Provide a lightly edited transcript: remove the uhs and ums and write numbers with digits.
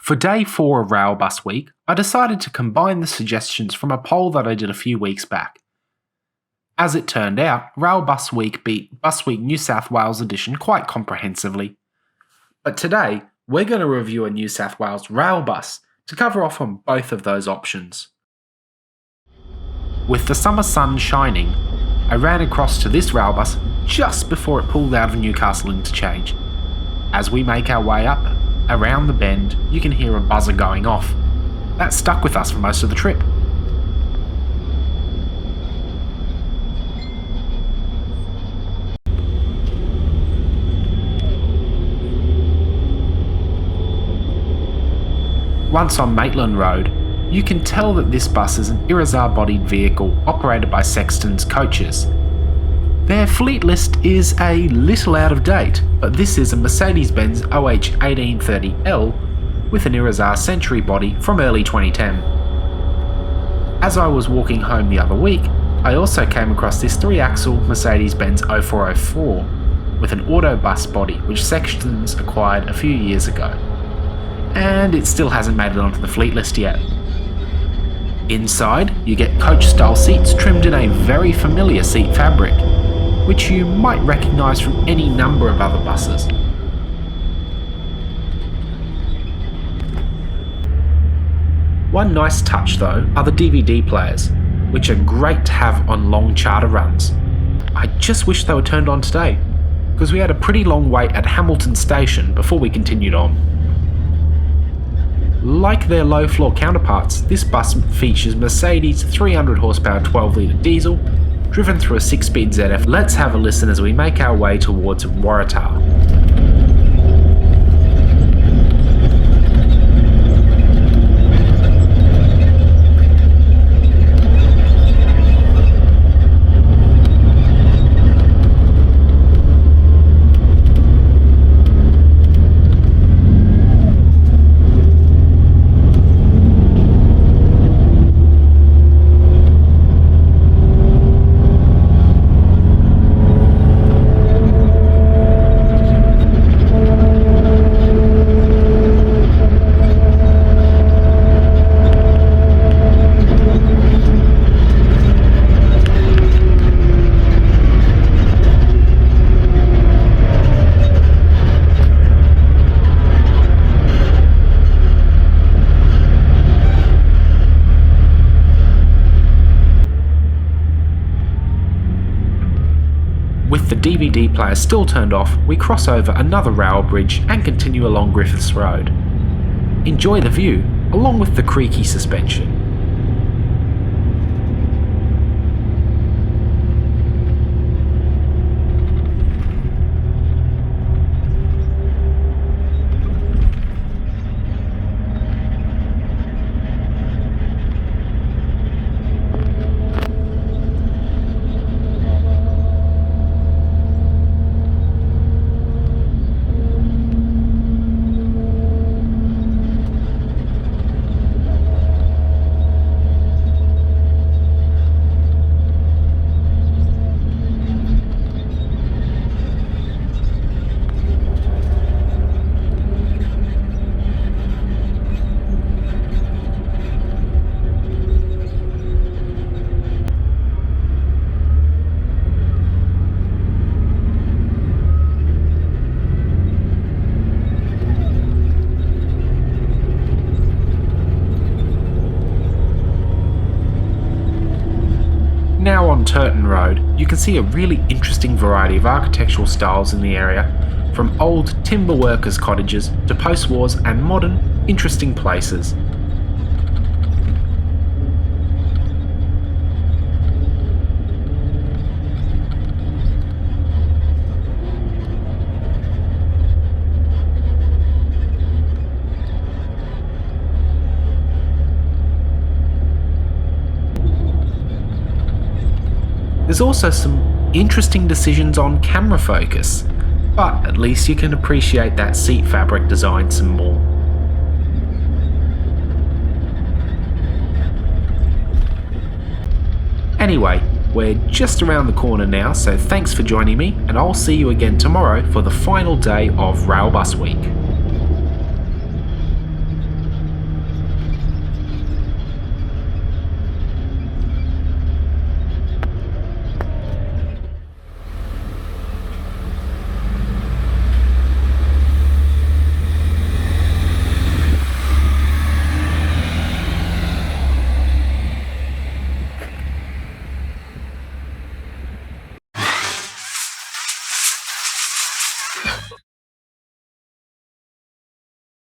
For day 4 of Railbus Week, I decided to combine the suggestions from a poll that I did a few weeks back. As it turned out, Railbus Week beat Busweek New South Wales edition quite comprehensively. But today, we're going to review a New South Wales Railbus to cover off on both of those options. With the summer sun shining, I ran across to this Railbus just before it pulled out of Newcastle Interchange. As we make our way up, around the bend, you can hear a buzzer going off. That stuck with us for most of the trip. Once on Maitland Road, you can tell that this bus is an Irizar-bodied vehicle operated by Sexton Coaches. Their fleet list is a little out of date, but this is a Mercedes OH1830L with an Irizar Century body from early 2010. As I was walking home the other week, I also came across this 3-axle Mercedes O404 with an autobus body which Sextons acquired a few years ago. And it still hasn't made it onto the fleet list yet. Inside, you get coach-style seats trimmed in a very familiar seat fabric, which you might recognise from any number of other buses. One nice touch though are the DVD players, which are great to have on long charter runs. I just wish they were turned on today, because we had a pretty long wait at Hamilton Station before we continued on. Like their low-floor counterparts, this bus features Mercedes 300 horsepower 12-litre diesel, driven through a 6-speed ZF. Let's have a listen as we make our way towards Waratah. With the DVD player still turned off, we cross over another rail bridge and continue along Griffiths Road. Enjoy the view, along with the creaky suspension. Now on Turton Road, you can see a really interesting variety of architectural styles in the area, from old timber workers' cottages to post-wars and modern, interesting places. There's also some interesting decisions on camera focus, but at least you can appreciate that seat fabric design some more. Anyway, we're just around the corner now, so thanks for joining me, and I'll see you again tomorrow for the final day of Railbus Week.